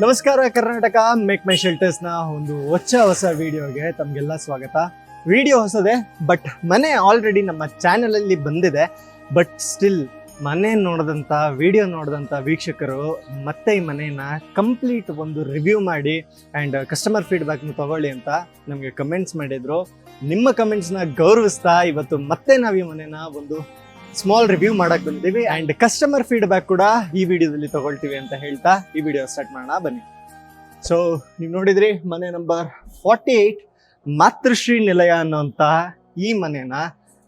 ನಮಸ್ಕಾರ Karnataka, make my shelters ನ ಒಂದು ಹೊಸ ವಿಡಿಯೋಗೆ ತಮಗೆಲ್ಲ ಸ್ವಾಗತ. ವಿಡಿಯೋ ಹೊಸದೇ, ಬಟ್ ಮನೆ ಆಲ್ರೆಡಿ ನಮ್ಮ ಚಾನೆಲ್ ಅಲ್ಲಿ ಬಂದಿದೆ. ಬಟ್ ಸ್ಟಿಲ್ ಮನೆ ನೋಡಿದಂಥ ವಿಡಿಯೋ ನೋಡಿದಂಥ ವೀಕ್ಷಕರು ಮತ್ತೆ ಈ ಮನೆಯನ್ನ ಕಂಪ್ಲೀಟ್ ಒಂದು ರಿವ್ಯೂ ಮಾಡಿ ಆ್ಯಂಡ್ ಕಸ್ಟಮರ್ ಫೀಡ್ಬ್ಯಾಕ್ನ ತಗೊಳ್ಳಿ ಅಂತ ನಮಗೆ ಕಮೆಂಟ್ಸ್ ಮಾಡಿದ್ರು. ನಿಮ್ಮ ಕಮೆಂಟ್ಸ್ನ ಗೌರವಿಸ್ತಾ ಇವತ್ತು ಮತ್ತೆ ನಾವು ಈ ಮನೆನ ಒಂದು ಸ್ಮಾಲ್ ರಿವ್ಯೂ ಮಾಡಕ್ ಬಂದಿದ್ದೀವಿ ಆ್ಯಂಡ್ ಕಸ್ಟಮರ್ ಫೀಡ್ಬ್ಯಾಕ್ ಕೂಡ ಈ ವಿಡಿಯೋದಲ್ಲಿ ತಗೊಳ್ತೀವಿ ಅಂತ ಹೇಳ್ತಾ ಈ ವಿಡಿಯೋ ಸ್ಟಾರ್ಟ್ ಮಾಡೋಣ ಬನ್ನಿ. ಸೊ ನೀವು ನೋಡಿದ್ರಿ ಮನೆ ನಂಬರ್ 48 ಮಾತೃಶ್ರೀ ನಿಲಯ ಅನ್ನೋಂಥ ಈ ಮನೆನ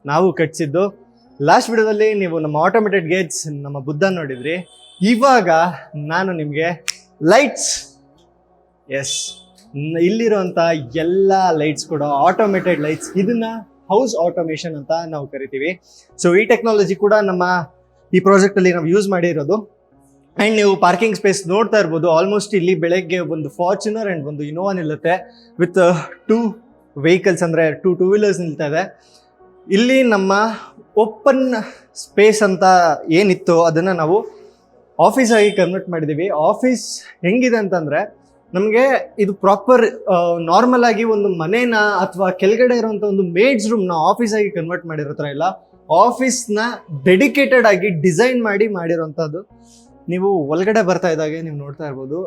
ನಾವು ಕಟ್ಸಿದ್ದು. ಲಾಸ್ಟ್ ವಿಡಿಯೋದಲ್ಲಿ ನೀವು ನಮ್ಮ ಆಟೋಮೇಟೆಡ್ ಗೇಟ್ಸ್, ನಮ್ಮ ಬುದ್ಧ ನೋಡಿದ್ರಿ. ಇವಾಗ ನಾನು ನಿಮಗೆ ಲೈಟ್ಸ್, ಎಸ್, ಇಲ್ಲಿರುವಂಥ ಎಲ್ಲ ಲೈಟ್ಸ್ ಕೂಡ ಆಟೋಮೇಟೆಡ್ ಲೈಟ್ಸ್. ಇದನ್ನ ಹೌಸ್ ಆಟೋಮೇಷನ್ ಅಂತ ನಾವು ಕರಿತೀವಿ. ಸೊ ಈ ಟೆಕ್ನಾಲಜಿ ಕೂಡ ನಮ್ಮ ಈ ಪ್ರಾಜೆಕ್ಟ್ ಅಲ್ಲಿ ನಾವು ಯೂಸ್ ಮಾಡಿರೋದು. ಆ್ಯಂಡ್ ನೀವು ಪಾರ್ಕಿಂಗ್ ಸ್ಪೇಸ್ ನೋಡ್ತಾ ಇರ್ಬೋದು. ಆಲ್ಮೋಸ್ಟ್ ಇಲ್ಲಿ ಬೆಳಗ್ಗೆ ಒಂದು ಫಾರ್ಚುನರ್ ಆ್ಯಂಡ್ ಒಂದು ಇನೋವಾ ನಿಲ್ಲುತ್ತೆ ವಿತ್ 2 ವೆಹಿಕಲ್ಸ್, ಅಂದರೆ 2 ಟೂ ವೀಲರ್ಸ್ ನಿಲ್ತಾ ಇದೆ. ಇಲ್ಲಿ ನಮ್ಮ ಓಪನ್ ಸ್ಪೇಸ್ ಅಂತ ಏನಿತ್ತು ಅದನ್ನು ನಾವು ಆಫೀಸ್ ಆಗಿ ಕನ್ವರ್ಟ್ ಮಾಡಿದ್ದೀವಿ. ಆಫೀಸ್ ಹೆಂಗಿದೆ ಅಂತಂದರೆ, ನಮಗೆ ಇದು ಪ್ರಾಪರ್ ನಾರ್ಮಲ್ ಆಗಿ ಒಂದು ಮನೇನ ಅಥವಾ ಕೆಳಗಡೆ ಇರುವಂಥ ಒಂದು ಮೇಡ್ಸ್ ರೂಮ್ನ ಆಫೀಸ್ ಆಗಿ ಕನ್ವರ್ಟ್ ಮಾಡಿರೋ ಥರ ಇಲ್ಲ, ಆಫೀಸ್ನ ಡೆಡಿಕೇಟೆಡ್ ಆಗಿ ಡಿಸೈನ್ ಮಾಡಿರೋಂಥದ್ದು. ನೀವು ಒಳಗಡೆ ಬರ್ತಾ ಇದ್ದಾಗೆ ನೀವು ನೋಡ್ತಾ ಇರ್ಬೋದು,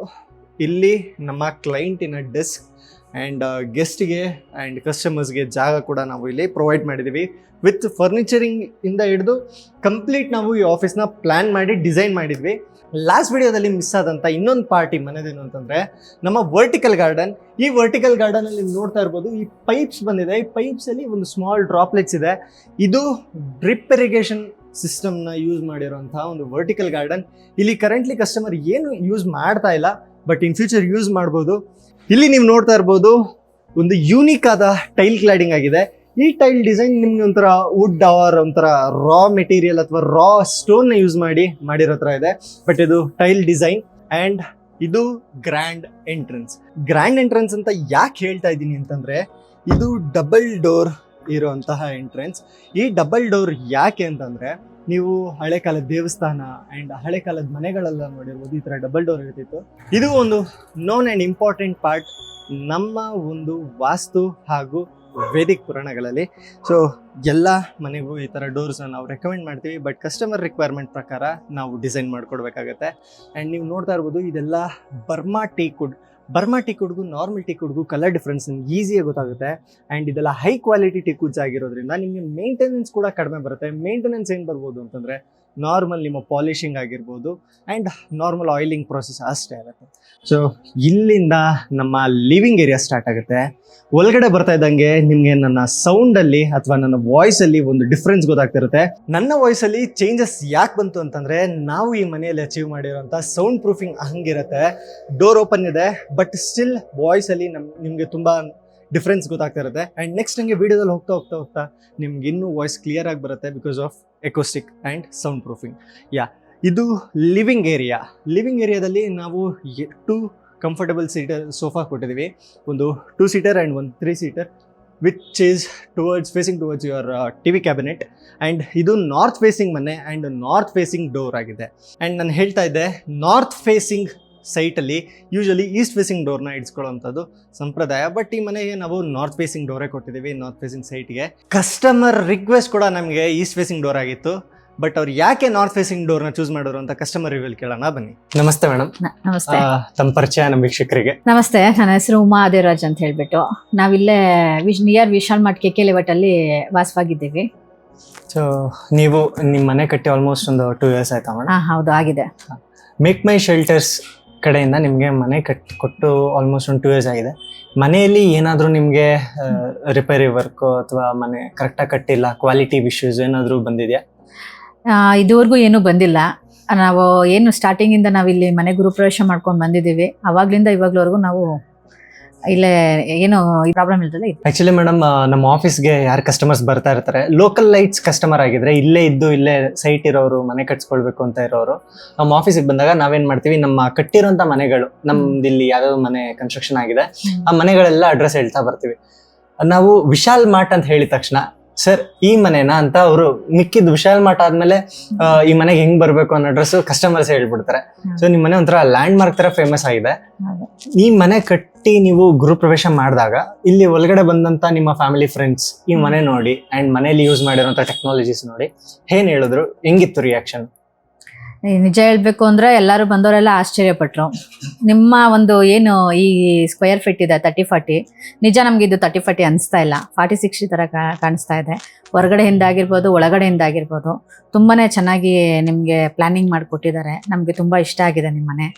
ಇಲ್ಲಿ ನಮ್ಮ ಕ್ಲೈಂಟಿನ ಡೆಸ್ಕ್ ಆ್ಯಂಡ್ ಗೆಸ್ಟ್ಗೆ ಆ್ಯಂಡ್ ಕಸ್ಟಮರ್ಸ್ಗೆ ಜಾಗ ಕೂಡ ನಾವು ಇಲ್ಲಿ ಪ್ರೊವೈಡ್ ಮಾಡಿದ್ದೀವಿ. ವಿತ್ ಫರ್ನಿಚರಿಂಗ್ ಇಂದ ಹಿಡಿದು ಕಂಪ್ಲೀಟ್ ನಾವು ಈ ಆಫೀಸ್ನ ಪ್ಲ್ಯಾನ್ ಮಾಡಿ ಡಿಸೈನ್ ಮಾಡಿದ್ವಿ. ಲಾಸ್ಟ್ ವಿಡಿಯೋದಲ್ಲಿ ಮಿಸ್ ಆದಂಥ ಇನ್ನೊಂದು ಪಾರ್ಟಿ ಮನೆದೇನು ಅಂತಂದರೆ ನಮ್ಮ ವರ್ಟಿಕಲ್ ಗಾರ್ಡನ್. ಈ ವರ್ಟಿಕಲ್ ಗಾರ್ಡನಲ್ಲಿ ನೀವು ನೋಡ್ತಾ ಇರ್ಬೋದು, ಈ ಪೈಪ್ಸ್ ಬಂದಿದೆ. ಈ ಪೈಪ್ಸಲ್ಲಿ ಒಂದು ಸ್ಮಾಲ್ ಡ್ರಾಪ್ಲೆಟ್ಸ್ ಇದೆ. ಇದು ಡ್ರಿಪ್ ಇರಿಗೇಷನ್ ಸಿಸ್ಟಮ್ನ ಯೂಸ್ ಮಾಡಿರೋಂಥ ಒಂದು ವರ್ಟಿಕಲ್ ಗಾರ್ಡನ್. ಇಲ್ಲಿ ಕರೆಂಟ್ಲಿ ಕಸ್ಟಮರ್ ಏನು ಯೂಸ್ ಮಾಡ್ತಾ ಇಲ್ಲ, ಬಟ್ ಇನ್ ಫ್ಯೂಚರ್ ಯೂಸ್ ಮಾಡ್ಬೋದು. ಇಲ್ಲಿ ನೀವು ನೋಡ್ತಾ ಇರ್ಬೋದು, ಒಂದು ಯೂನಿಕ್ ಆದ ಟೈಲ್ ಕ್ಲಾಡಿಂಗ್ ಆಗಿದೆ. ಈ ಟೈಲ್ ಡಿಸೈನ್ ನಿಮ್ಗೆ ಒಂಥರ ವುಡ್ ಆರ್ ಒಂಥರ ರಾ ಮೆಟೀರಿಯಲ್ ಅಥವಾ ರಾ ಸ್ಟೋನ್ನ ಯೂಸ್ ಮಾಡಿರೋ ಥರ ಇದೆ. ಬಟ್ ಇದು ಟೈಲ್ ಡಿಸೈನ್. ಆ್ಯಂಡ್ ಇದು ಗ್ರ್ಯಾಂಡ್ ಎಂಟ್ರೆನ್ಸ್. ಗ್ರ್ಯಾಂಡ್ ಎಂಟ್ರೆನ್ಸ್ ಅಂತ ಯಾಕೆ ಹೇಳ್ತಾ ಇದ್ದೀನಿ ಅಂತಂದರೆ, ಇದು ಡಬಲ್ ಡೋರ್ ಇರೋಂತಹ ಎಂಟ್ರೆನ್ಸ್. ಈ ಡಬಲ್ ಡೋರ್ ಯಾಕೆ ಅಂತಂದರೆ, ನೀವು ಹಳೆ ಕಾಲದ ದೇವಸ್ಥಾನ ಆ್ಯಂಡ್ ಹಳೆ ಕಾಲದ ಮನೆಗಳೆಲ್ಲ ನೋಡಿರ್ಬೋದು, ಈ ಥರ ಡಬಲ್ ಡೋರ್ ಇರ್ತಿತ್ತು. ಇದು ಒಂದು ನೋನ್ ಆ್ಯಂಡ್ ಇಂಪಾರ್ಟೆಂಟ್ ಪಾರ್ಟ್ ನಮ್ಮ ಒಂದು ವಾಸ್ತು ಹಾಗೂ ವೇದಿಕ್ ಪುರಾಣಗಳಲ್ಲಿ. ಸೊ ಎಲ್ಲ ಮನೆಗೂ ಈ ಥರ ಡೋರ್ಸ್ನ ನಾವು ರೆಕಮೆಂಡ್ ಮಾಡ್ತೀವಿ, ಬಟ್ ಕಸ್ಟಮರ್ ರಿಕ್ವೈರ್ಮೆಂಟ್ ಪ್ರಕಾರ ನಾವು ಡಿಸೈನ್ ಮಾಡ್ಕೊಡ್ಬೇಕಾಗತ್ತೆ. ಆ್ಯಂಡ್ ನೀವು ನೋಡ್ತಾ ಇರ್ಬೋದು, ಇದೆಲ್ಲ ಬರ್ಮಾ ಟೀಕ್ವುಡ್ಗೂ ನಾರ್ಮಲ್ ಟೀಕ್ವುಡ್ಗೂ ಕಲರ್ ಡಿಫ್ರೆನ್ಸ್ ನಿಮ್ಗೆ ಈಸಿಯಾಗಿ ಗೊತ್ತಾಗುತ್ತೆ. ಆ್ಯಂಡ್ ಇದೆಲ್ಲ ಹೈ ಕ್ವಾಲಿಟಿ ಟೀಕ್ವುಡ್ಸ್ ಆಗಿರೋದ್ರಿಂದ ನಿಮಗೆ ಮೇಂಟೆನೆನ್ಸ್ ಕೂಡ ಕಡಿಮೆ ಬರುತ್ತೆ. ಮೇಂಟೆನೆನ್ಸ್ ಏನು ಬರ್ಬೋದು ಅಂತಂದರೆ, ನಾರ್ಮಲ್ ನಿಮ್ಮ ಪಾಲಿಷಿಂಗ್ ಆಗಿರ್ಬೋದು ಆ್ಯಂಡ್ ನಾರ್ಮಲ್ ಆಯಿಲಿಂಗ್ ಪ್ರೊಸೆಸ್ ಅಷ್ಟೇ ಆಗುತ್ತೆ. ಸೊ ಇಲ್ಲಿಂದ ನಮ್ಮ ಲಿವಿಂಗ್ ಏರಿಯಾ ಸ್ಟಾರ್ಟ್ ಆಗುತ್ತೆ. ಒಳಗಡೆ ಬರ್ತಾ ಇದ್ದಂಗೆ ನಿಮಗೆ ನನ್ನ ಸೌಂಡಲ್ಲಿ ಅಥವಾ ನನ್ನ ವಾಯ್ಸಲ್ಲಿ ಒಂದು ಡಿಫ್ರೆನ್ಸ್ ಗೊತ್ತಾಗ್ತಿರುತ್ತೆ. ನನ್ನ ವಾಯ್ಸಲ್ಲಿ ಚೇಂಜಸ್ ಯಾಕೆ ಬಂತು ಅಂತಂದರೆ, ನಾವು ಈ ಮನೆಯಲ್ಲಿ ಅಚೀವ್ ಮಾಡಿರೋಂಥ ಸೌಂಡ್ ಪ್ರೂಫಿಂಗ್ ಹಂಗಿರುತ್ತೆ. ಡೋರ್ ಓಪನ್ ಇದೆ, ಬಟ್ ಸ್ಟಿಲ್ ವಾಯ್ಸಲ್ಲಿ ನಿಮಗೆ ತುಂಬ ಡಿಫ್ರೆನ್ಸ್ ಗೊತ್ತಾಗ್ತಾ ಇರುತ್ತೆ. ಆ್ಯಂಡ್ ನೆಕ್ಸ್ಟ್ ಹಂಗೆ ವೀಡಿಯೋದಲ್ಲಿ ಹೋಗ್ತಾ ನಿಮ್ಗೆ ಇನ್ನೂ ವಾಯ್ಸ್ ಕ್ಲಿಯರ್ ಆಗಿ ಬರುತ್ತೆ because of acoustic and sound proofing. ಇದು ಲಿವಿಂಗ್ ಏರಿಯಾದಲ್ಲಿ ನಾವು 2 ಕಂಫರ್ಟಬಲ್ ಸೀಟರ್ ಸೋಫಾ ಕೊಟ್ಟಿದ್ದೀವಿ. ಒಂದು 2 ಸೀಟರ್ ಆ್ಯಂಡ್ ಒಂದು 3 seater which is facing towards your TV cabinet. And ಇದು ನಾರ್ತ್ ಫೇಸಿಂಗ್ ಮನೆ ಆ್ಯಂಡ್ ನಾರ್ತ್ ಫೇಸಿಂಗ್ ಡೋರ್ ಆಗಿದೆ. ಆ್ಯಂಡ್ ನಾನು ಹೇಳ್ತಾ ಇದ್ದೆ, ನಾರ್ತ್ ಫೇಸಿಂಗ್ ಸೈಟಲ್ಲಿ ಯೂಶಲಿ ಈಸ್ಟ್ ಫೇಸಿಂಗ್ ಡೋರ್ನ ಇಡ್ಸ್ಕೊಳ್ಳೋವಂಥದ್ದು ಸಂಪ್ರದಾಯ. ಬಟ್ ಈ ಮನೆಗೆ ನಾವು ನಾರ್ತ್ ಫೇಸಿಂಗ್ ಡೋರೇ ಕೊಟ್ಟಿದ್ದೀವಿ. ನಾರ್ತ್ ಫೇಸಿಂಗ್ ಸೈಟ್ಗೆ ಕಸ್ಟಮರ್ ರಿಕ್ವೆಸ್ಟ್ ಕೂಡ ನಮಗೆ ಈಸ್ಟ್ ಫೇಸಿಂಗ್ ಡೋರ್ ಆಗಿತ್ತು. ಬಟ್ ಅವ್ರು ಯಾಕೆ ನಾರ್ತ್ ಫೇಸಿಂಗ್ ಡೋರ್ನ ಚೂಸ್ ಮಾಡೋರು ಅಂತ ಕಸ್ಟಮರ್ ರಿವ್ಯೂಲ್ ಕೇಳೋಣ ಬನ್ನಿ. ನಮಸ್ತೆ ಮೇಡಮ್. ನಮಸ್ತೆ. ತಮ್ಮ ಪರಿಚಯ ನಮ್ಮ ವೀಕ್ಷಕರಿಗೆ. ನಮಸ್ತೆ, ನನ್ನ ಹೆಸರು ಉಮಾ ಅದೇರಾಜ್ ಅಂತ ಹೇಳ್ಬಿಟ್ಟು ನಾವಿಲ್ಲೇ near Vishal mart KK layout ಅಲ್ಲಿ ವಾಸವಾಗಿದ್ದೀವಿ. ಸೊ ನೀವು ನಿಮ್ಮ ಮನೆ ಕಟ್ಟಿ ಆಲ್ಮೋಸ್ಟ್ ಒಂದು 2 ಇಯರ್ಸ್ ಆಯ್ತಾ ಮೇಡಮ್? ಹೌದು, ಆಗಿದೆ. ಮೇಕ್ ಮೈ ಶೆಲ್ಟರ್ಸ್ ಕಡೆಯಿಂದ ನಿಮಗೆ ಮನೆ ಕೊಟ್ಟು ಆಲ್ಮೋಸ್ಟ್ ಒಂದು 2 ಇಯರ್ಸ್ ಆಗಿದೆ. ಮನೆಯಲ್ಲಿ ಏನಾದರೂ ನಿಮಗೆ ರಿಪೇರಿ ವರ್ಕು ಅಥವಾ ಮನೆ ಕರೆಕ್ಟಾಗಿ ಕಟ್ಟಿಲ್ಲ, ಕ್ವಾಲಿಟಿ ಇಶ್ಯೂಸ್ ಏನಾದರೂ ಬಂದಿದೆಯಾ? ಇದುವರೆಗೂ ಏನೂ ಬಂದಿಲ್ಲ. ನಾವು ಏನು ಸ್ಟಾರ್ಟಿಂಗಿಂದ ನಾವಿಲ್ಲಿ ಮನೆ ಗೃಹಪ್ರವೇಶ ಮಾಡ್ಕೊಂಡು ಬಂದಿದ್ದೀವಿ. ಅವಾಗ್ಲಿಂದ ಇವಾಗ್ಲವರೆಗೂ ನಾವು ಇಲ್ಲೇ ಏನು ಪ್ರಾಬ್ಲಮ್ ಇಲ್ದಲ್ಲ. ಆಕ್ಚುಲಿ ಮೇಡಮ್, ನಮ್ಮ ಆಫೀಸ್ಗೆ ಯಾರು ಕಸ್ಟಮರ್ಸ್ ಬರ್ತಾ ಇರ್ತಾರೆ, ಲೋಕಲ್ ಲೈಟ್ಸ್ ಕಸ್ಟಮರ್ ಆಗಿದ್ರೆ ಇಲ್ಲೇ ಸೈಟ್ ಇರೋರು, ಮನೆ ಕಟ್ಸ್ಕೊಳ್ಬೇಕು ಅಂತ ಇರೋರು ನಮ್ಮ ಆಫೀಸಿಗೆ ಬಂದಾಗ ನಾವೇನ್ ಮಾಡ್ತೀವಿ, ನಮ್ಮ ಕಟ್ಟಿರೋಂಥ ಮನೆಗಳು, ನಮ್ದು ಇಲ್ಲಿ ಯಾವ್ಯಾವ ಮನೆ ಕನ್ಸ್ಟ್ರಕ್ಷನ್ ಆಗಿದೆ ಆ ಮನೆಗಳೆಲ್ಲ ಅಡ್ರೆಸ್ ಹೇಳ್ತಾ ಬರ್ತೀವಿ. ನಾವು ವಿಶಾಲ್ ಮಾರ್ಟ್ ಅಂತ ಹೇಳಿದ ತಕ್ಷಣ ಸರ್ ಈ ಮನೆನ ಅಂತ ಅವರು ಮಿಕ್ಕಿದ್ ವಿಶಾಲ್ ಮಾರ್ಟ್ ಆದ್ಮೇಲೆ ಈ ಮನೆಗೆ ಹೆಂಗ್ ಬರ್ಬೇಕು ಅನ್ನೋ ಅಡ್ರೆಸ್ ಕಸ್ಟಮರ್ಸ್ ಹೇಳ್ಬಿಡ್ತಾರೆ. ಸೊ ನಿಮ್ ಮನೆ ಒಂಥರ ಲ್ಯಾಂಡ್ ಮಾರ್ಕ್ ತರ ಫೇಮಸ್ ಆಗಿದೆ. ಈ ಮನೆ ಕಟ್ಟಿ ನೀವು ಗೃಹ ಪ್ರವೇಶ ಮಾಡಿದಾಗ ಇಲ್ಲಿ ಒಳಗಡೆ ಬಂದಂತ ನಿಮ್ಮ ಫ್ಯಾಮಿಲಿ ಫ್ರೆಂಡ್ಸ್ ಈ ಮನೆ ನೋಡಿ ಅಂಡ್ ಮನೇಲಿ ಯೂಸ್ ಮಾಡಿರೋಂಥ ಟೆಕ್ನಾಲಜೀಸ್ ನೋಡಿ ಏನ್ ಹೇಳಿದ್ರು, ಹೆಂಗಿತ್ತು ರಿಯಾಕ್ಷನ್? ನಿಜ ಹೇಳ್ಬೇಕು ಅಂದ್ರೆ ಎಲ್ಲರೂ ಬಂದವರೆಲ್ಲ ಆಶ್ಚರ್ಯಪಟ್ರು. ನಿಮ್ಮ ಒಂದು ಏನು ಈ ಸ್ಕ್ವೇರ್ ಫೀಟ್ ಇದೆ 30-40, ನಿಜ ನಮ್ಗೆ ಇದು 30-40 ಅನಿಸ್ತಾ ಇಲ್ಲ, 40-60 ತರ ಕಾಣಿಸ್ತಾ ಇದೆ. ಹೊರಗಡೆಯಿಂದ ಆಗಿರ್ಬೋದು, ಒಳಗಡೆಯಿಂದ ಆಗಿರ್ಬೋದು, ತುಂಬಾನೇ ಚೆನ್ನಾಗಿ ನಿಮ್ಗೆ ಪ್ಲಾನಿಂಗ್ ಮಾಡಿಕೊಟ್ಟಿದ್ದಾರೆ. ನಮ್ಗೆ ತುಂಬಾ ಇಷ್ಟ ಆಗಿದೆ ನಿಮ್ಮ ಮನೆ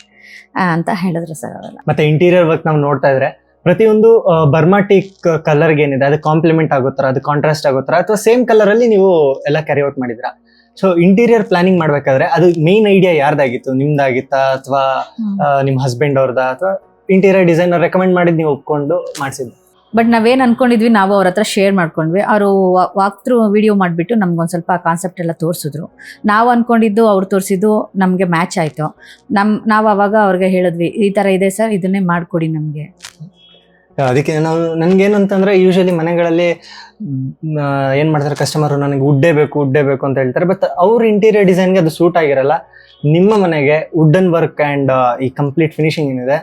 ಅಂತ ಹೇಳಿದ್ರು ಸರ್ ಅವರೆಲ್ಲ. ಮತ್ತೆ ಇಂಟೀರಿಯರ್ ವರ್ಕ್ ನಾವು ನೋಡ್ತಾ ಇದ್ರೆ ಪ್ರತಿಯೊಂದು ಬರ್ಮಾಟಿಕ್ ಕಲರ್ಗೆ ಏನಿದೆ ಅದು ಕಾಂಪ್ಲಿಮೆಂಟ್ ಆಗೋತರ, ಅದು ಕಾಂಟ್ರಾಸ್ಟ್ ಆಗೋತರ, ಅಥವಾ ಸೇಮ್ ಕಲರ್ ಅಲ್ಲಿ ನೀವು ಎಲ್ಲ ಕ್ಯಾರಿ ಔಟ್ ಮಾಡಿದ್ರ. ಸೊ ಇಂಟೀರಿಯರ್ ಪ್ಲಾನಿಂಗ್ ಮಾಡ್ಬೇಕಾದ್ರೆ ಅದು ಮೇನ್ ಐಡಿಯಾ ಯಾರ್ದಾಗಿತ್ತು? ನಿಮ್ದಾಗಿತ್ತಾ ಅಥವಾ ನಿಮ್ ಹಸ್ಬೆಂಡ್ ಅವ್ರದ, ಅಥವಾ ಇಂಟೀರಿಯರ್ ಡಿಸೈನರ್ ರೆಕಮೆಂಡ್ ಮಾಡಿದ್ ನೀವು ಒಪ್ಕೊಂಡು ಮಾಡಿಸಿದ್ದು? ಬಟ್ ನಾವೇನ್ ಅನ್ಕೊಂಡಿದ್ವಿ ನಾವು ಅವ್ರ ಹತ್ರ ಶೇರ್ ಮಾಡ್ಕೊಂಡ್ವಿ. ಅವರು ವಾಕ್ ಥ್ರೂ ವಿಡಿಯೋ ಮಾಡಿಬಿಟ್ಟು ನಮ್ಗೊಂದು ಸ್ವಲ್ಪ ಕಾನ್ಸೆಪ್ಟ್ ಎಲ್ಲ ತೋರಿಸಿದ್ರು. ನಾವು ಅನ್ಕೊಂಡಿದ್ದು ಅವ್ರು ತೋರಿಸಿದ್ದು ನಮಗೆ ಮ್ಯಾಚ್ ಆಯಿತು. ನಾವು ಅವಾಗ ಅವ್ರಿಗೆ ಹೇಳಿದ್ವಿ, ಈ ಥರ ಇದೆ ಸರ್, ಇದನ್ನೇ ಮಾಡಿಕೊಡಿ ನಮಗೆ. ಅದಕ್ಕೆ ನಾವು ನನ್ಗೇನು ಅಂತಂದ್ರೆ ಯೂಶಲಿ ಮನೆಗಳಲ್ಲಿ ಏನ್ ಮಾಡ್ತಾರೆ ಕಸ್ಟಮರ್, ನನಗೆ ವುಡ್ಡೇ ಬೇಕು ಅಂತ ಹೇಳ್ತಾರೆ. ಬಟ್ ಅವ್ರ ಇಂಟೀರಿಯರ್ ಡಿಸೈನ್ಗೆ ಅದು ಸೂಟ್ ಆಗಿರಲ್ಲ. ನಿಮ್ಮ ಮನೆಗೆ ವುಡನ್ ವರ್ಕ್ ಅಂಡ್ ಈ ಕಂಪ್ಲೀಟ್ ಫಿನಿಶಿಂಗ್ ಏನಿದೆ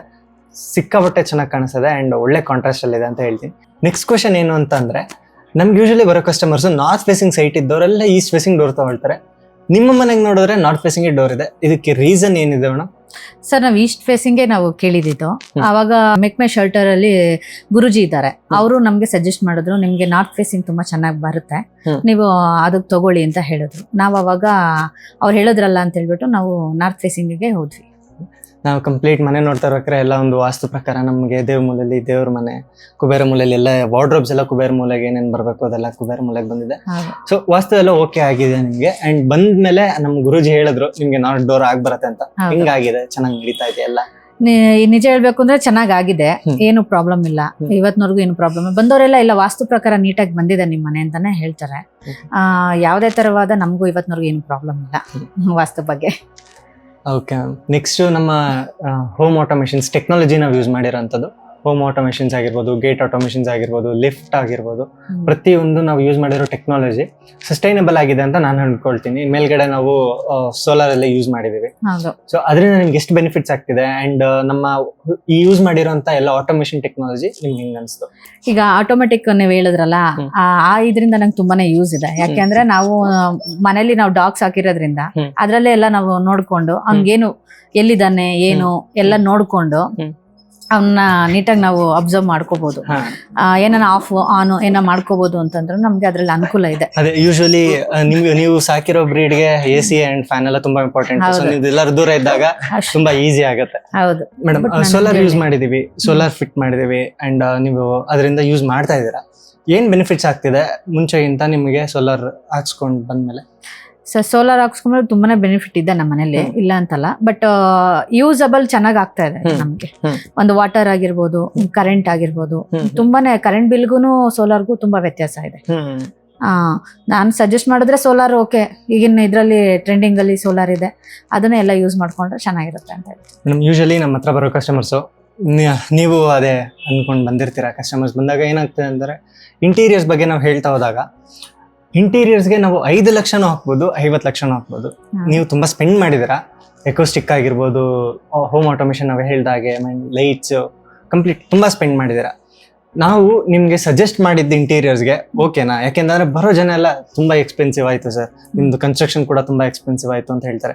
ಸಿಕ್ಕಾಪಟ್ಟೆ ಚೆನ್ನಾಗಿ ಕಾಣಿಸ್ತದೆ ಅಂಡ್ ಒಳ್ಳೆ ಕಾಂಟ್ರಾಸ್ಟ್ ಅಲ್ಲಿ ಇದೆ ಅಂತ ಹೇಳ್ತೀನಿ. ನೆಕ್ಸ್ಟ್ ಕ್ವಶನ್ ಏನು ಅಂತಂದ್ರೆ, ನಮ್ಗೆ ಯೂಶಲಿ ಬರೋ ಕಸ್ಟಮರ್ಸ್ ನಾರ್ತ್ ಫೇಸಿಂಗ್ ಸೈಟ್ ಇದ್ದವರೆಲ್ಲ ಈಸ್ಟ್ ಫೇಸಿಂಗ್ ಡೋರ್ ತಗೊಳ್ತಾರೆ. ನಿಮ್ಮ ಮನೆಗೆ ನೋಡಿದ್ರೆ ನಾರ್ತ್ ಫೇಸಿಂಗ್ ಡೋರ್ ಇದೆ, ಇದಕ್ಕೆ ರೀಸನ್ ಏನಿದೆ ಮೇಡಮ್? ಸರ್ ನಾವು ಈಸ್ಟ್ ಫೇಸಿಂಗೇ ನಾವು ಕೇಳಿದ್ದು. ಆವಾಗ ಮೇಕ್ ಮೈ ಶೆಲ್ಟರ್ ಅಲ್ಲಿ ಗುರುಜಿ ಇದ್ದಾರೆ, ಅವರು ನಮ್ಗೆ ಸಜೆಸ್ಟ್ ಮಾಡಿದ್ರು, ನಿಮ್ಗೆ ನಾರ್ತ್ ಫೇಸಿಂಗ್ ತುಂಬಾ ಚೆನ್ನಾಗಿ ಬರುತ್ತೆ, ನೀವು ಅದಕ್ಕೆ ತಗೊಳ್ಳಿ ಅಂತ ಹೇಳಿದ್ರು. ನಾವು ಅವಾಗ ಅವ್ರು ಹೇಳಿದ್ರಲ್ಲ ಅಂತ ಹೇಳ್ಬಿಟ್ಟು ನಾವು ನಾರ್ತ್ ಫೇಸಿಂಗ್ಗೆ ಹೋದ್ವಿ. ನಾವು ಕಂಪ್ಲೀಟ್ ಮನೆ ನೋಡ್ತಾ ಇರ್ಬೇಕಾದ್ರೆ ಎಲ್ಲ ಒಂದು ವಾಸ್ತು ಪ್ರಕಾರ ನಮಗೆ ದೇವ್ರ ಮೂಲೆಯಲ್ಲಿ ದೇವ್ರ ಮನೆ, ಕುಬೇರ ಮೂಲೆಯಲ್ಲಿ ಎಲ್ಲ ವಾರ್ಡ್ರೋಬ್ಸ್ ಎಲ್ಲ ಕುಬೇರ ಮೂಲೆಗೆ ಏನೇನು ಬರಬೇಕು ಅದೆಲ್ಲ ಕುಬೇರ ಮೂಲೆಗೆ ಬಂದಿದೆ. ಸೊ ವಾಸ್ತು ಎಲ್ಲ ಓಕೆ ಆಗಿದೆ ನಿಮ್ಗೆ. ಅಂಡ್ ಬಂದ್ಮೇಲೆ ನಮ್ ಗುರುಜಿ ಹೇಳಿದ್ರು ನಿಮ್ಗೆ ನಾರ್ತ್ ಡೋರ್ ಆಗ್ಬರತ್ತೆ ಅಂತ. ಹಿಂಗಾಗಿದೆ, ಚೆನ್ನಾಗಿ ನಡೀತಾ ಇದೆ ಎಲ್ಲ. ನಿಜ ಹೇಳ್ಬೇಕು ಅಂದ್ರೆ ಚೆನ್ನಾಗಿದೆ, ಏನು ಪ್ರಾಬ್ಲಮ್ ಇಲ್ಲ. ಇವತ್ತಿನವರೆಗೂ ಏನು ಪ್ರಾಬ್ಲಮ್, ಬಂದವರೆಲ್ಲ ಎಲ್ಲ ವಾಸ್ತು ಪ್ರಕಾರ ನೀಟಾಗಿ ಬಂದಿದೆ ನಿಮ್ ಮನೆ ಅಂತಾನೆ ಹೇಳ್ತಾರೆ. ಯಾವುದೇ ತರವಾದ ನಮಗೂ ಇವತ್ತಿನವರೆಗೂ ಏನು ಪ್ರಾಬ್ಲಮ್ ಇಲ್ಲ ವಾಸ್ತು ಬಗ್ಗೆ. ಓಕೆ, ನೆಕ್ಸ್ಟ್ ನಮ್ಮ ಹೋಮ್ ಆಟೋಮೇಷನ್ಸ್ ಟೆಕ್ನಾಲಜಿ ನಾವು ಯೂಸ್ ಮಾಡಿರೋಂಥದ್ದು. ಹೋಮ್ ಆಟೋಮೇಷನ್ಸ್ ಆಗಿರ್ಬೋದು, ಗೇಟ್ ಆಟೋಮೇಷನ್ಸ್ ಆಗಿರ್ಬೋದು, ಲಿಫ್ಟ್ ಆಗಿರ್ಬೋದು, ಪ್ರತಿಯೊಂದು ನಾವು ಯೂಸ್ ಮಾಡಿರೋ ಟೆಕ್ನಾಲಜಿ ಸಸ್ಟೈನಬಲ್ ಆಗಿದೆ ಅಂತ ನಾನು ಅನ್ಕೊಳ್ತೀನಿ. ಮೇಲ್ಗಡೆ ನಾವು ಸೋಲಾರ್ ಎಲ್ಲ ಯೂಸ್ ಮಾಡಿದೀವಿ. ಸೊ ಅದರಿಂದ ನಿಮ್ಗೆ ಎಷ್ಟು ಬೆನಿಫಿಟ್ಸ್ ಆಗ್ತಿದೆ ಅಂಡ್ ನಮ್ಮ ಈ ಯೂಸ್ ಮಾಡಿರೋಂಥ ಎಲ್ಲ ಆಟೋಮೇಷನ್ ಟೆಕ್ನಾಲಜಿ ನಿಮ್ಗೆ ಹೆಂಗ್ ಅನ್ಸ್ತು? ಈಗ ಆಟೋಮೆಟಿಕ್ ನೀವು ಹೇಳಿದ್ರಲ್ಲ, ಇದರಿಂದ ನಂಗೆ ತುಂಬಾನೇ ಯೂಸ್ ಇದೆ. ಯಾಕೆಂದ್ರೆ ನಾವು ಮನೇಲಿ ನಾವು ಡಾಗ್ಸ್ ಹಾಕಿರೋದ್ರಿಂದ ಅದ್ರಲ್ಲೇ ಎಲ್ಲ ನಾವು ನೋಡ್ಕೊಂಡು ಅವ್ನಿಗೇನು ಎಲ್ಲಿದ್ದಾನೆ ಏನು ಎಲ್ಲ ನೋಡ್ಕೊಂಡು ಅವನ್ನ ನೀಟಾಗಿ ನಾವು ಅಬ್ಸರ್ವ್ ಮಾಡ್ಕೋಬಹುದು. ಏನಾನ ಆಫ್ ಆನ್ ಏನ ಮಾಡ್ಕೋಬಹುದು ಅಂತಂದ್ರೆ ನಮ್ಗೆ ಅದ್ರಲ್ಲಿ ಅನುಕೂಲ ಇದೆ. ಅದೇ ಯೂಶಲಿ ನೀವು ಸಾಕಿರೋ ಬ್ರೀಡ್ಗೆ AC ಅಂಡ್ ಫ್ಯಾನ್ ಎಲ್ಲ ತುಂಬಾ ಇಂಪಾರ್ಟೆಂಟ್. ಎಲ್ಲರೂ ದೂರ ಇದ್ದಾಗ ತುಂಬಾ ಈಸಿ ಆಗುತ್ತೆ. ಹೌದು ಮೇಡಮ್, ಸೋಲಾರ್ ಯೂಸ್ ಮಾಡಿದೀವಿ, ಸೋಲಾರ್ ಫಿಟ್ ಮಾಡಿದೀವಿ ಅಂಡ್ ನೀವು ಅದರಿಂದ ಯೂಸ್ ಮಾಡ್ತಾ ಇದ್ದೀರಾ. ಏನ್ ಬೆನಿಫಿಟ್ಸ್ ಆಗ್ತಿದೆ ಮುಂಚೆಗಿಂತ ನಿಮಗೆ ಸೋಲಾರ್ ಹಾಕ್ಸ್ಕೊಂಡ್ ಬಂದ್ಮೇಲೆ? ಸರ್ ಸೋಲಾರ್ ಹಾಕ್ಸ್ಕೊಂಡ್ರೆ ತುಂಬಾನೇ ಬೆನಿಫಿಟ್ ಇದೆ ನಮ್ಮ ಮನೇಲಿ, ಇಲ್ಲ ಅಂತಲ್ಲ. ಬಟ್ ಯೂಸಬಲ್ ಚೆನ್ನಾಗಿ ಆಗ್ತಾ ಇದೆ ನಮ್ಗೆ. ಒಂದು ವಾಟರ್ ಆಗಿರ್ಬೋದು, ಕರೆಂಟ್ ಆಗಿರ್ಬೋದು, ತುಂಬಾನೇ ಕರೆಂಟ್ ಬಿಲ್ಗೂ ಸೋಲಾರ್ಗೂ ತುಂಬಾ ವ್ಯತ್ಯಾಸ ಇದೆ. ನಾನು ಸಜೆಸ್ಟ್ ಮಾಡಿದ್ರೆ ಸೋಲಾರ್ ಓಕೆ, ಈಗಿನ ಇದ್ರಲ್ಲಿ ಟ್ರೆಂಡಿಂಗ್ ಅಲ್ಲಿ ಸೋಲಾರ್ ಇದೆ, ಅದನ್ನೇ ಎಲ್ಲ ಯೂಸ್ ಮಾಡ್ಕೊಂಡ್ರೆ ಚೆನ್ನಾಗಿರುತ್ತೆ ಅಂತ ಹೇಳ್ತೀನಿ. ಯೂಶಲಿ ನಮ್ಮ ಹತ್ರ ಬರೋ ಕಸ್ಟಮರ್ಸು, ನೀವು ಅದೇ ಅನ್ಕೊಂಡ್ ಬಂದಿರ್ತೀರಾ. ಕಸ್ಟಮರ್ಸ್ ಬಂದಾಗ ಏನಾಗ್ತದೆ ಅಂದ್ರೆ, ಇಂಟೀರಿಯರ್ಸ್ ಬಗ್ಗೆ ನಾವು ಹೇಳ್ತಾ ಹೋದಾಗ ಇಂಟೀರಿಯರ್ಸ್ಗೆ ನಾವು 5 ಲಕ್ಷನೂ ಹಾಕ್ಬೋದು, 50 ಲಕ್ಷನೂ ಹಾಕ್ಬೋದು. ನೀವು ತುಂಬಾ ಸ್ಪೆಂಡ್ ಮಾಡಿದ್ದೀರಾ. ಎಕೋಸ್ಟಿಕ್ ಆಗಿರ್ಬೋದು, ಹೋಮ್ ಆಟೋಮೇಷನ್ ನಾವು ಹೇಳ್ದಾಗೆ, ಲೈಟ್ಸ್ ಕಂಪ್ಲೀಟ್ ತುಂಬಾ ಸ್ಪೆಂಡ್ ಮಾಡಿದ್ದೀರಾ. ನಾವು ನಿಮ್ಗೆ ಸಜೆಸ್ಟ್ ಮಾಡಿದ್ದು ಇಂಟೀರಿಯರ್ಸ್ಗೆ ಓಕೆನಾ? ಯಾಕೆಂದ್ರೆ ಬರೋ ಜನ ಎಲ್ಲ ತುಂಬಾ ಎಕ್ಸ್ಪೆನ್ಸಿವ್ ಆಯ್ತು ಸರ್, ನಿಮ್ದು ಕನ್ಸ್ಟ್ರಕ್ಷನ್ ಕೂಡ ತುಂಬಾ ಎಕ್ಸ್ಪೆನ್ಸಿವ್ ಆಯ್ತು ಅಂತ ಹೇಳ್ತಾರೆ.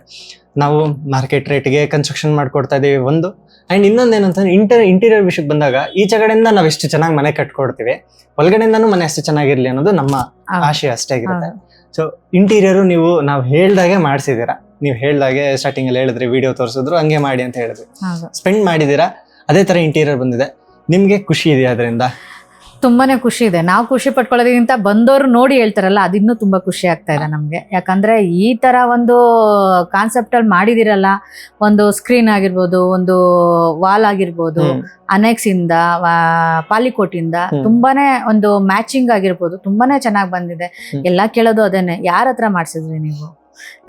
ನಾವು ಮಾರ್ಕೆಟ್ ರೇಟ್ಗೆ ಕನ್ಸ್ಟ್ರಕ್ಷನ್ ಮಾಡ್ಕೊಡ್ತಾ ಇದೀವಿ ಒಂದು. ಅಂಡ್ ಇನ್ನೊಂದೇನಂತಂದ್ರೆ ಇಂಟೀರಿಯರ್ ವಿಷಯಕ್ಕೆ ಬಂದಾಗ ಈಚೆ ಕಡೆಯಿಂದ ನಾವು ಎಷ್ಟು ಚೆನ್ನಾಗಿ ಮನೆ ಕಟ್ಕೊಡ್ತೀವಿ, ಒಳಗಡೆಯಿಂದನೂ ಮನೆ ಎಷ್ಟು ಚೆನ್ನಾಗಿರ್ಲಿ ಅನ್ನೋದು ನಮ್ಮ ಆಶಯ ಅಷ್ಟೇ ಆಗಿರುತ್ತೆ. ಸೊ ಇಂಟೀರಿಯರು ನಾವು ಹೇಳ್ದಾಗೆ ಮಾಡಿಸಿದೀರಾ. ನೀವು ಹೇಳ್ದಾಗೆ ಸ್ಟಾರ್ಟಿಂಗ್ ಅಲ್ಲಿ ಹೇಳಿದ್ರಿ, ವಿಡಿಯೋ ತೋರಿಸಿದ್ರು ಹಂಗೆ ಮಾಡಿ ಅಂತ ಹೇಳಿದ್ರಿ. ಸ್ಪೆಂಡ್ ಮಾಡಿದೀರಾ, ಅದೇ ತರ ಇಂಟೀರಿಯರ್ ಬಂದಿದೆ. ನಿಮ್ಗೆ ಖುಷಿ ಇದೆಯಾ ಅದರಿಂದ? ತುಂಬಾನೇ ಖುಷಿ ಇದೆ. ನಾವು ಖುಷಿ ಪಟ್ಕೊಳ್ಳೋದಕ್ಕಿಂತ ಬಂದವರು ನೋಡಿ ಹೇಳ್ತಾರಲ್ಲ, ಅದಿನ್ನೂ ತುಂಬಾ ಖುಷಿ ಆಗ್ತಾ ಇದೆ ನಮ್ಗೆ. ಯಾಕಂದ್ರೆ ಈ ತರ ಒಂದು ಕಾನ್ಸೆಪ್ಟ್ ಅಲ್ಲಿ ಮಾಡಿದಿರಲ್ಲ, ಒಂದು ಸ್ಕ್ರೀನ್ ಆಗಿರ್ಬೋದು, ಒಂದು ವಾಲ್ ಆಗಿರ್ಬೋದು, ಅನೆಕ್ಸ್ ಇಂದ ಪಾಲಿಕೋಟ್ ಇಂದ ತುಂಬಾನೇ ಒಂದು ಮ್ಯಾಚಿಂಗ್ ಆಗಿರ್ಬೋದು, ತುಂಬಾನೇ ಚೆನ್ನಾಗಿ ಬಂದಿದೆ. ಎಲ್ಲಾ ಕೇಳೋದು ಅದೇನೆ, ಯಾರ ಹತ್ರ ಮಾಡ್ಸಿದ್ರಿ ನೀವು?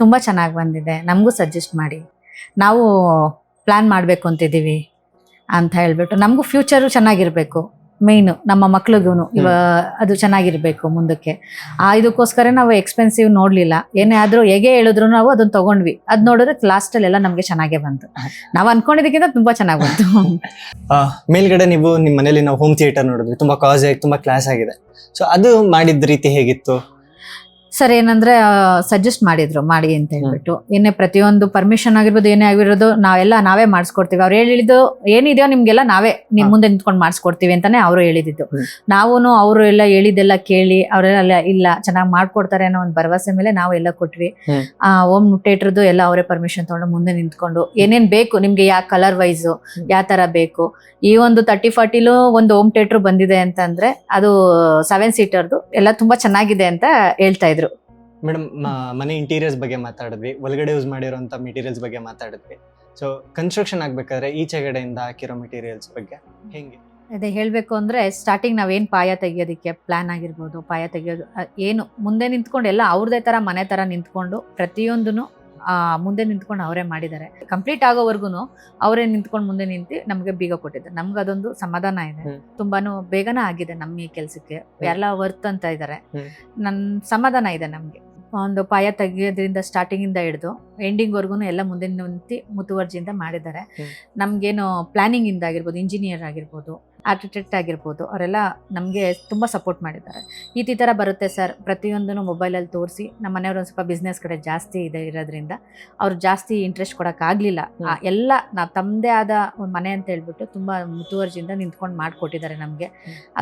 ತುಂಬಾ ಚೆನ್ನಾಗಿ ಬಂದಿದೆ, ನಮಗೂ ಸಜೆಸ್ಟ್ ಮಾಡಿ, ನಾವು ಪ್ಲಾನ್ ಮಾಡ್ಬೇಕು ಅಂತಿದೀವಿ ಅಂತ ಹೇಳ್ಬಿಟ್ಟು. ನಮಗೂ ಫ್ಯೂಚರು ಚೆನ್ನಾಗಿರ್ಬೇಕು, ಮೇಯ್ನು ನಮ್ಮ ಮಕ್ಳಿಗೂ ಅದು ಚೆನ್ನಾಗಿರ್ಬೇಕು ಮುಂದಕ್ಕೆ. ಇದಕ್ಕೋಸ್ಕರ ನಾವು ಎಕ್ಸ್ಪೆನ್ಸಿವ್ ನೋಡ್ಲಿಲ್ಲ. ಏನೇ ಆದ್ರೂ ಹೇಗೆ ಹೇಳಿದ್ರು ನಾವು ಅದನ್ನ ತಗೊಂಡ್ವಿ. ಅದ್ ನೋಡಿದ್ರೆ ಲಾಸ್ಟ್ ಅಲ್ಲಿ ಎಲ್ಲ ನಮ್ಗೆ ಚೆನ್ನಾಗೇ ಬಂತು. ನಾವ್ ಅನ್ಕೊಂಡಿದ್ದಕ್ಕಿಂತ ತುಂಬಾ ಚೆನ್ನಾಗಿ ಬಂತು. ಮೇಲ್ಗಡೆ ನೀವು ನಿಮ್ಮ ಮನೇಲಿ ನಾವು ಹೋಮ್ ಥಿಯೇಟರ್ ನೋಡಿದ್ವಿ, ತುಂಬಾ ಕಾಸ್ ಆಗಿ ತುಂಬಾ ಕ್ಲಾಸ್ ಆಗಿದೆ. ಸೊ ಅದು ಮಾಡಿದ ರೀತಿ ಹೇಗಿತ್ತು? ಸರ್ ಏನಂದ್ರೆ ಸಜೆಸ್ಟ್ ಮಾಡಿದ್ರು ಮಾಡಿ ಅಂತ ಹೇಳ್ಬಿಟ್ಟು, ಏನೇ ಪ್ರತಿಯೊಂದು ಪರ್ಮಿಷನ್ ಆಗಿರ್ಬೋದು ಏನೇ ಆಗಿರೋದು ನಾವೇ ಮಾಡಿಸ್ಕೊಡ್ತೀವಿ. ಅವ್ರು ಹೇಳಿದ್ದು ಏನಿದೆಯೋ ನಿಮ್ಗೆಲ್ಲ ನಾವೇ ನಿಮ್ ಮುಂದೆ ನಿಂತ್ಕೊಂಡು ಮಾಡಿಸ್ಕೊಡ್ತೀವಿ ಅಂತಾನೆ ಅವರು ಹೇಳಿದ್ದು. ನಾವೂನು ಅವರು ಎಲ್ಲ ಹೇಳಿದ್ದೆಲ್ಲ ಕೇಳಿ ಅವರೆಲ್ಲ ಇಲ್ಲ ಚೆನ್ನಾಗಿ ಮಾಡ್ಕೊಡ್ತಾರೆ ಅನ್ನೋ ಒಂದು ಭರವಸೆ ಮೇಲೆ ನಾವು ಎಲ್ಲ ಕೊಟ್ವಿ. ಹೋಮ್ ಥಿಯೇಟರ್ದು ಎಲ್ಲ ಅವರೇ ಪರ್ಮಿಷನ್ ತಗೊಂಡು ಮುಂದೆ ನಿಂತ್ಕೊಂಡು ಏನೇನ್ ಬೇಕು ನಿಮ್ಗೆ ಯಾವ ಕಲರ್ ವೈಸ್ ಯಾವ ತರ ಬೇಕು, ಈ ಒಂದು 30-40 ಒಂದು ಹೋಮ್ ಥಿಯೇಟರ್ ಬಂದಿದೆ ಅಂತಂದ್ರೆ ಅದು 7 ಸೀಟರ್ದು ಎಲ್ಲ ತುಂಬಾ ಚೆನ್ನಾಗಿದೆ ಅಂತ ಹೇಳ್ತಾ ಇದ್ರು. ಮೇಡಮ್, ಮನೆ ಇಂಟೀರಿಯರ್ಸ್ ಬಗ್ಗೆ ಮಾತಾಡಿದ್ವಿ, ಒಳಗಡೆ ಯೂಸ್ ಮಾಡಿರೋಂಥ ಮೆಟೀರಿಯಲ್ಸ್ ಬಗ್ಗೆ ಮಾತಾಡಿದ್ವಿ. ಸೊ ಕನ್ಸ್ಟ್ರಕ್ಷನ್ ಆಗ್ಬೇಕಾದ್ರೆ ಈಚೆಗಡೆಯಿಂದ ಹಾಕಿರೋ ಮೆಟೀರಿಯಲ್ಸ್ ಬಗ್ಗೆ ಹೆಂಗೆ? ಅದೇ ಹೇಳ್ಬೇಕು ಅಂದ್ರೆ ಸ್ಟಾರ್ಟಿಂಗ್ ನಾವೇನ್ ಪಾಯ ತೆಗಿಯೋದಕ್ಕೆ ಪ್ಲಾನ್ ಆಗಿರ್ಬೋದು, ಪಾಯ ತೆಗಿಯೋದು ಏನು ಮುಂದೆ ನಿಂತ್ಕೊಂಡು ಎಲ್ಲ ಅವ್ರದೇ ತರ ಮನೆ ತರ ನಿಂತ್ಕೊಂಡು ಪ್ರತಿಯೊಂದನ್ನು ಮುಂದೆ ನಿಂತ್ಕೊಂಡು ಅವರೇ ಮಾಡಿದ್ದಾರೆ. ಕಂಪ್ಲೀಟ್ ಆಗೋವರೆಗೂ ಅವರೇ ನಿಂತ್ಕೊಂಡು ಮುಂದೆ ನಿಂತು ನಮ್ಗೆ ಬೀಗ ಕೊಟ್ಟಿದ್ದಾರೆ. ನಮ್ಗೆ ಅದೊಂದು ಸಮಾಧಾನ ಇದೆ. ತುಂಬಾನು ಬೇಗನ ಆಗಿದೆ ನಮ್ಮ ಈ ಕೆಲ್ಸಕ್ಕೆ. ಎಲ್ಲ ವರ್ತ್ ಅಂತ ಇದ್ದಾರೆ. ಸಮಾಧಾನ ಇದೆ ನಮ್ಗೆ. ಒಂದು ಪಾಯ ತೆಗಿಯೋದ್ರಿಂದ ಸ್ಟಾರ್ಟಿಂಗ್ ಇಂದ ಹಿಡಿದು ಎಂಡಿಂಗ್ ವರ್ಗು ಎಲ್ಲ ಮುಂದೆ ನಿಂತು ಮುತುವರ್ಜಿಯಿಂದ ಮಾಡಿದ್ದಾರೆ. ನಮ್ಗೇನು ಪ್ಲಾನಿಂಗ್ ಇಂದ ಆಗಿರ್ಬೋದು, ಇಂಜಿನಿಯರ್ ಆಗಿರ್ಬೋದು, ಆರ್ಕಿಟೆಕ್ಟ್ ಆಗಿರ್ಬೋದು, ಅವರೆಲ್ಲ ನಮಗೆ ತುಂಬ ಸಪೋರ್ಟ್ ಮಾಡಿದ್ದಾರೆ. ಈ ಥರ ಬರುತ್ತೆ ಸರ್ ಪ್ರತಿಯೊಂದನ್ನು ಮೊಬೈಲಲ್ಲಿ ತೋರಿಸಿ. ನಮ್ಮ ಮನೆಯವರು ಒಂದು ಸ್ವಲ್ಪ ಬಿಸ್ನೆಸ್ ಕಡೆ ಜಾಸ್ತಿ ಇದೆ ಇರೋದ್ರಿಂದ ಅವ್ರು ಜಾಸ್ತಿ ಇಂಟ್ರೆಸ್ಟ್ ಕೊಡೋಕ್ಕಾಗಲಿಲ್ಲ. ಎಲ್ಲ ನಾವು ತಮ್ಮದೇ ಆದ ಒಂದು ಮನೆ ಅಂತ ಹೇಳ್ಬಿಟ್ಟು ತುಂಬ ಮುತುವರ್ಜಿಯಿಂದ ನಿಂತ್ಕೊಂಡು ಮಾಡಿಕೊಟ್ಟಿದ್ದಾರೆ ನಮಗೆ.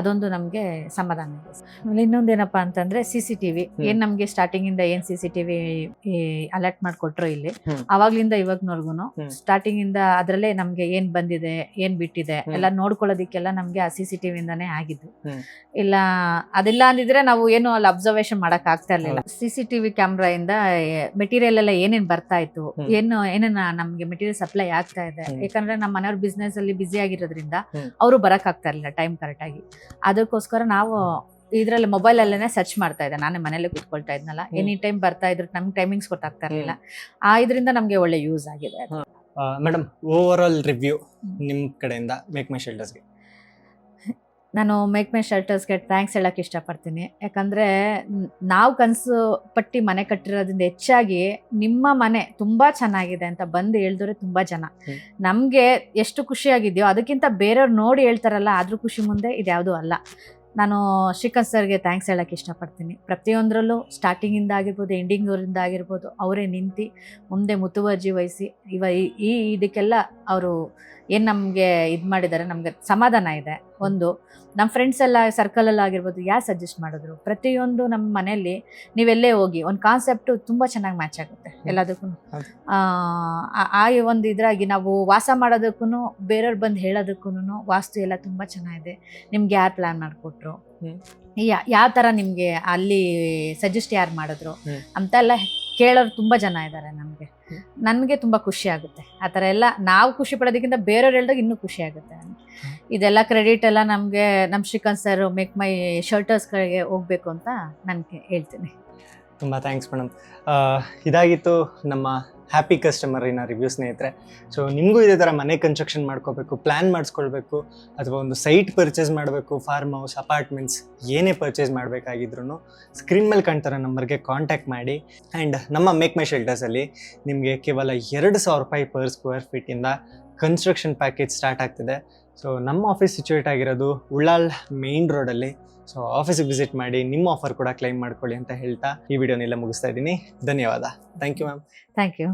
ಅದೊಂದು ನಮಗೆ ಸಮಾಧಾನ ಇದೆ. ಆಮೇಲೆ ಇನ್ನೊಂದೇನಪ್ಪ ಅಂತಂದರೆ CCTV ಏನು ನಮಗೆ ಸ್ಟಾರ್ಟಿಂಗಿಂದ ಏನು CCTV ಅಲರ್ಟ್ ಮಾಡಿಕೊಟ್ರು ಇಲ್ಲಿ, ಆವಾಗ್ಲಿಂದ ಇವಾಗ್ನವರ್ಗು ಸ್ಟಾರ್ಟಿಂಗಿಂದ ಅದರಲ್ಲೇ ನಮಗೆ ಏನು ಬಂದಿದೆ ಏನು ಬಿಟ್ಟಿದೆ ಎಲ್ಲ ನೋಡ್ಕೊಳ್ಳೋದಕ್ಕೆಲ್ಲ ನಮ್ಗೆ ಆ CCTV ಇಂದಾನೇ ಆಗಿದ್ದು. ಇಲ್ಲ ಅದೆಲ್ಲ ಅಂದಿದ್ರೆ ನಾವು ಏನು ಅಲ್ಲಿ ಅಬ್ಸರ್ವೇಷನ್ ಮಾಡಕ್ ಆಗ್ತಾ ಇರ್ಲಿಲ್ಲ. CCTV ಕ್ಯಾಮ್ರಾ ಇಂದ ಮೆಟೀರಿಯಲ್ ಎಲ್ಲ ಏನೇನ್ ಬರ್ತಾ ಇತ್ತು, ಏನೇನ ನಮ್ಗೆ ಮೆಟೀರಿಯಲ್ ಸಪ್ಲೈ ಆಗ್ತಾ ಇದೆ. ಯಾಕಂದ್ರೆ ನಮ್ಮ ಮನೆಯವ್ರ ಬಿಸ್ನೆಸ್ ಅಲ್ಲಿ ಬ್ಯುಸಿ ಆಗಿರೋದ್ರಿಂದ ಅವರು ಬರಕ್ ಆಗ್ತಾ ಇರ್ಲಿಲ್ಲ ಟೈಮ್ ಕರೆಕ್ಟ್ ಆಗಿ. ಅದಕ್ಕೋಸ್ಕರ ನಾವು ಇದ್ರಲ್ಲಿ ಮೊಬೈಲ್ ಅಲ್ಲೇನೆ ಸರ್ಚ್ ಮಾಡ್ತಾ ಇದ್ದೆ. ನಾನೇ ಮನೇಲಿ ಕೂತ್ಕೊಳ್ತಾ ಇದ್ನಲ್ಲ, ಎನಿ ಟೈಮ್ ಬರ್ತಾ ಇದ್ರು, ನಮ್ಗೆ ಟೈಮಿಂಗ್ಸ್ ಗೊತ್ತಾಗ್ತಾ ಇರ್ಲಿಲ್ಲ. ಇದರಿಂದ ನಮ್ಗೆ ಒಳ್ಳೆ ಯೂಸ್ ಆಗಿದೆ. ಮೇಡಮ್, ಓವರ್ ಆಲ್ ರಿವ್ಯೂ ನಿಮ್ ಕಡೆಯಿಂದ ಮೇಕ್ ಮೈ ಶೆಲ್ಟರ್ಸ್ಗೆ? ನಾನು ಮೇಕ್ ಮೈ ಶೆಲ್ಟರ್ಸ್ಗೆ ಥ್ಯಾಂಕ್ಸ್ ಹೇಳಕ್ಕೆ ಇಷ್ಟಪಡ್ತೀನಿ. ಯಾಕಂದರೆ ನಾವು ಕನಸು ಪಟ್ಟಿ ಮನೆ ಕಟ್ಟಿರೋದ್ರಿಂದ ಹೆಚ್ಚಾಗಿ ನಿಮ್ಮ ಮನೆ ತುಂಬ ಚೆನ್ನಾಗಿದೆ ಅಂತ ಬಂದು ಹೇಳಿದ್ರೆ ತುಂಬ ಜನ. ನಮಗೆ ಎಷ್ಟು ಖುಷಿಯಾಗಿದೆಯೋ ಅದಕ್ಕಿಂತ ಬೇರೆಯವ್ರು ನೋಡಿ ಹೇಳ್ತಾರಲ್ಲ, ಅದ್ರ ಖುಷಿ ಮುಂದೆ ಇದ್ಯಾವುದೂ ಅಲ್ಲ. ನಾನು ಶ್ರೀಕಾಂತ್ ಸರ್ಗೆ ಥ್ಯಾಂಕ್ಸ್ ಹೇಳಕ್ಕೆ ಇಷ್ಟಪಡ್ತೀನಿ. ಪ್ರತಿಯೊಂದರಲ್ಲೂ ಸ್ಟಾರ್ಟಿಂಗಿಂದ ಆಗಿರ್ಬೋದು, ಎಂಡಿಂಗಿಂದ ಆಗಿರ್ಬೋದು ಅವರೇ ನಿಂತು ಮುಂದೆ ಮುತುವರ್ಜಿ ವಹಿಸಿ ಇದಕ್ಕೆಲ್ಲ ಅವರು ಏನು ನಮಗೆ ಇದು ಮಾಡಿದ್ದಾರೆ, ನಮಗೆ ಸಮಾಧಾನ ಇದೆ. ಒಂದು ನಮ್ಮ ಫ್ರೆಂಡ್ಸ್ ಎಲ್ಲ ಸರ್ಕಲಲ್ಲಿ ಆಗಿರ್ಬೋದು ಯಾರು ಸಜೆಸ್ಟ್ ಮಾಡಿದ್ರು, ಪ್ರತಿಯೊಂದು ನಮ್ಮ ಮನೆಯಲ್ಲಿ ನೀವೆಲ್ಲೇ ಹೋಗಿ ಒಂದು ಕಾನ್ಸೆಪ್ಟು ತುಂಬ ಚೆನ್ನಾಗಿ ಮ್ಯಾಚ್ ಆಗುತ್ತೆ ಎಲ್ಲದಕ್ಕೂ. ಒಂದು ಇದ್ರಾಗಿ ನಾವು ವಾಸ ಮಾಡೋದಕ್ಕೂ ಬೇರೆಯವ್ರು ಬಂದು ಹೇಳೋದಕ್ಕೂ ವಾಸ್ತು ಎಲ್ಲ ತುಂಬ ಚೆನ್ನಾಗಿದೆ. ನಿಮ್ಗೆ ಯಾರು ಪ್ಲ್ಯಾನ್ ಮಾಡಿಕೊಟ್ರು, ಯಾವ ಥರ ನಿಮಗೆ ಅಲ್ಲಿ ಸಜೆಸ್ಟ್ ಯಾರು ಮಾಡಿದ್ರು ಅಂತೆಲ್ಲ ಕೇಳೋರು ತುಂಬ ಜನ ಇದ್ದಾರೆ. ನನಗೆ ತುಂಬ ಖುಷಿ ಆಗುತ್ತೆ. ಆ ಥರ ಎಲ್ಲ ನಾವು ಖುಷಿ ಪಡೋದಕ್ಕಿಂತ ಬೇರೆಯವ್ರು ಹೇಳಿದಾಗ ಇನ್ನೂ ಖುಷಿ ಆಗುತ್ತೆ. ಇದೆಲ್ಲ ಕ್ರೆಡಿಟ್ ಎಲ್ಲ ನಮಗೆ ನಮ್ಮ ಶ್ರೀಕಾಂತ್ ಸರ್ ಮೇಕ್ ಮೈ ಶೆಲ್ಟರ್ಸ್ಗಳಿಗೆ ಹೋಗಬೇಕು ಅಂತ ನಾನು ಹೇಳ್ತೀನಿ. ತುಂಬ ಥ್ಯಾಂಕ್ಸ್ ಮೇಡಮ್. ಇದಾಗಿತ್ತು ನಮ್ಮ ಹ್ಯಾಪಿ ಕಸ್ಟಮರಿನ ರಿವ್ಯೂ ಸ್ನೇಹಿತರೆ. ಸೊ ನಿಮಗೂ ಇದೇ ಥರ ಮನೆ ಕನ್ಸ್ಟ್ರಕ್ಷನ್ ಮಾಡ್ಕೋಬೇಕು, ಪ್ಲ್ಯಾನ್ ಮಾಡಿಸ್ಕೊಳ್ಬೇಕು, ಅಥವಾ ಒಂದು ಸೈಟ್ ಪರ್ಚೇಸ್ ಮಾಡಬೇಕು, ಫಾರ್ಮ್ ಹೌಸ್, ಅಪಾರ್ಟ್ಮೆಂಟ್ಸ್ ಏನೇ ಪರ್ಚೇಸ್ ಮಾಡಬೇಕಾಗಿದ್ರು ಸ್ಕ್ರೀನ್ ಮೇಲೆ ಕಾಣ್ತಾರೋ ನಂಬರ್ಗೆ ಕಾಂಟ್ಯಾಕ್ಟ್ ಮಾಡಿ. ಆ್ಯಂಡ್ ನಮ್ಮ ಮೇಕ್ ಮೈ ಶೆಲ್ಟರ್ಸಲ್ಲಿ ನಿಮಗೆ ಕೇವಲ 2,000 ರೂಪಾಯಿ ಪರ್ ಸ್ಕ್ವೇರ್ ಫೀಟಿಂದ ಕನ್ಸ್ಟ್ರಕ್ಷನ್ ಪ್ಯಾಕೇಜ್ ಸ್ಟಾರ್ಟ್ ಆಗ್ತಿದೆ. ಸೊ ನಮ್ಮ ಆಫೀಸ್ ಸಿಚುವೇಟ್ ಆಗಿರೋದು ಉಳ್ಳಾಲ್ ಮೇನ್ ರೋಡಲ್ಲಿ. ಸೊ ಆಫೀಸಿಗೆ ವಿಸಿಟ್ ಮಾಡಿ ನಿಮ್ಮ ಆಫರ್ ಕೂಡ ಕ್ಲೈಮ್ ಮಾಡ್ಕೊಳ್ಳಿ ಅಂತ ಹೇಳ್ತಾ ಈ ವಿಡಿಯೋನೆಲ್ಲ ಮುಗಿಸ್ತಾ ಇದ್ದೀನಿ. ಧನ್ಯವಾದ. Thank you ma'am. Thank you.